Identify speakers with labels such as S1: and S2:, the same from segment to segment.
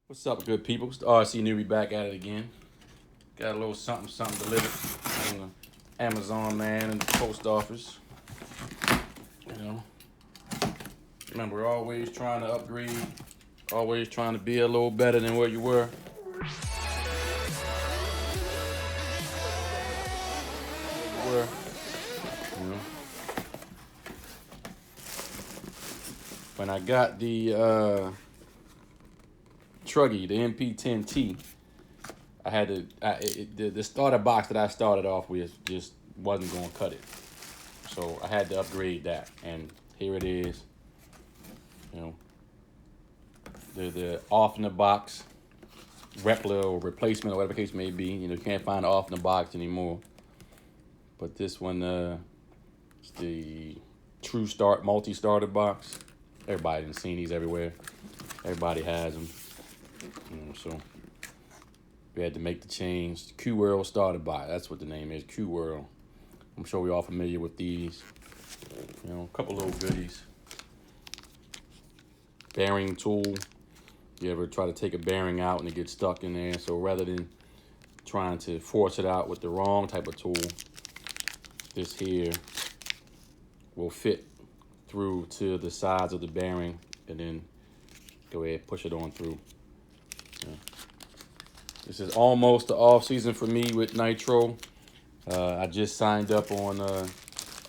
S1: What's up, good people? It's the RC Newby back at it again. Got a little something delivered from the Amazon man and the post office. You know, remember, we're always trying to upgrade, always trying to be a little better than what you were. You know, when I got the Truggy, the MP10T, I had to, the starter box that I started off with just wasn't going to cut it. So I had to upgrade that, and here it is. You know, the off in the box replica or replacement or whatever the case may be. You know, you can't find the off in the box anymore. But this one, it's the True Start multi-starter box. Everybody's seen these everywhere. Everybody has them. You know, so we had to make the change. Q-World starter box. That's what the name is, Q-World. I'm sure we're all familiar with these. You know, a couple little goodies. Bearing tool. You ever try to take a bearing out and it gets stuck in there? So rather than trying to force it out with the wrong type of tool, this here will fit through to the sides of the bearing and then go ahead and push it on through. Yeah. This is almost the off season for me with Nitro. I just signed up on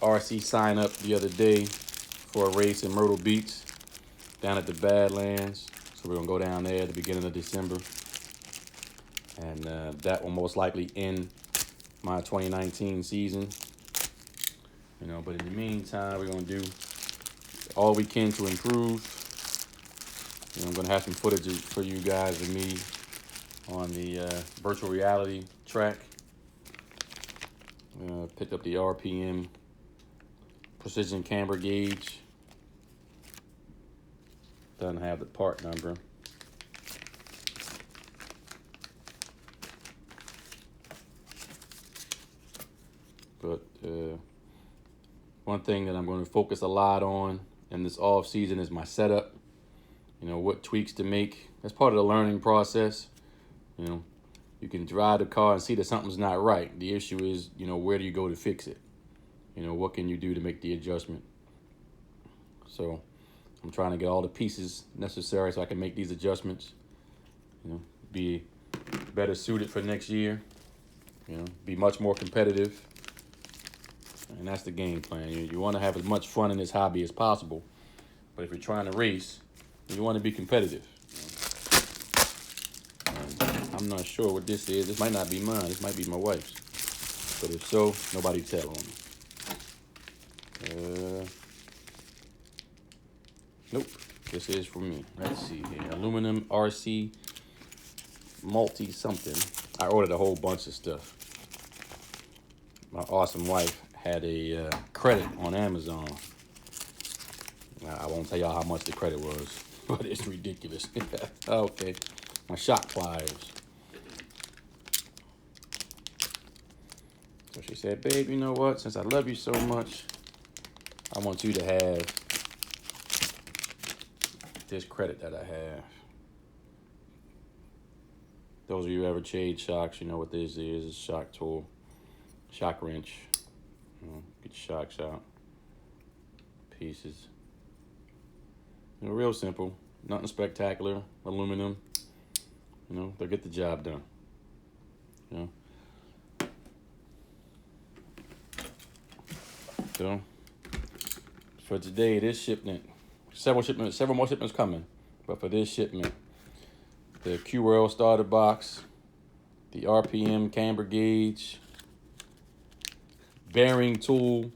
S1: RC sign up the other day for a race in Myrtle Beach down at the Badlands. So we're gonna go down there at the beginning of December. And that will most likely end my 2019 season. You know, but in the meantime, we're gonna do all we can to improve. You know, I'm gonna have some footage for you guys of me on the virtual reality track. Picked up the RPM precision camber gauge. Doesn't have the part number. But one thing that I'm going to focus a lot on in this off season is my setup. You know, what tweaks to make. That's part of the learning process. You know, you can drive the car and see that something's not right. The issue is, you know, where do you go to fix it? You know, what can you do to make the adjustment? So I'm trying to get all the pieces necessary so I can make these adjustments. You know, be better suited for next year. You know, be much more competitive. And that's the game plan. You want to have as much fun in this hobby as possible. But if you're trying to race, you want to be competitive. And I'm not sure what this is. This might not be mine. This might be my wife's. But if so, nobody tell on me. Nope. This is for me. Let's see here. Aluminum RC multi something. I ordered a whole bunch of stuff. My awesome wife had a credit on Amazon. I won't tell y'all how much the credit was, but it's ridiculous. Okay, my shock pliers. So she said, babe, you know what? Since I love you so much, I want you to have this credit that I have. Those of you who ever changed shocks, you know what this is. It's a shock tool, shock wrench. You know, get your shocks out, pieces. You know, real simple, nothing spectacular. Aluminum, you know, they'll get the job done. You know. So for today, this shipment, several more shipments coming. But for this shipment, the Q-World starter box, the RPM camber gauge, bearing tool,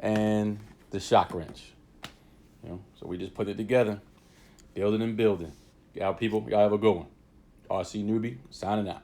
S1: and the shock wrench. You know, so we just put it together, building and building. Y'all people, y'all have a good one. RC Newby, signing out.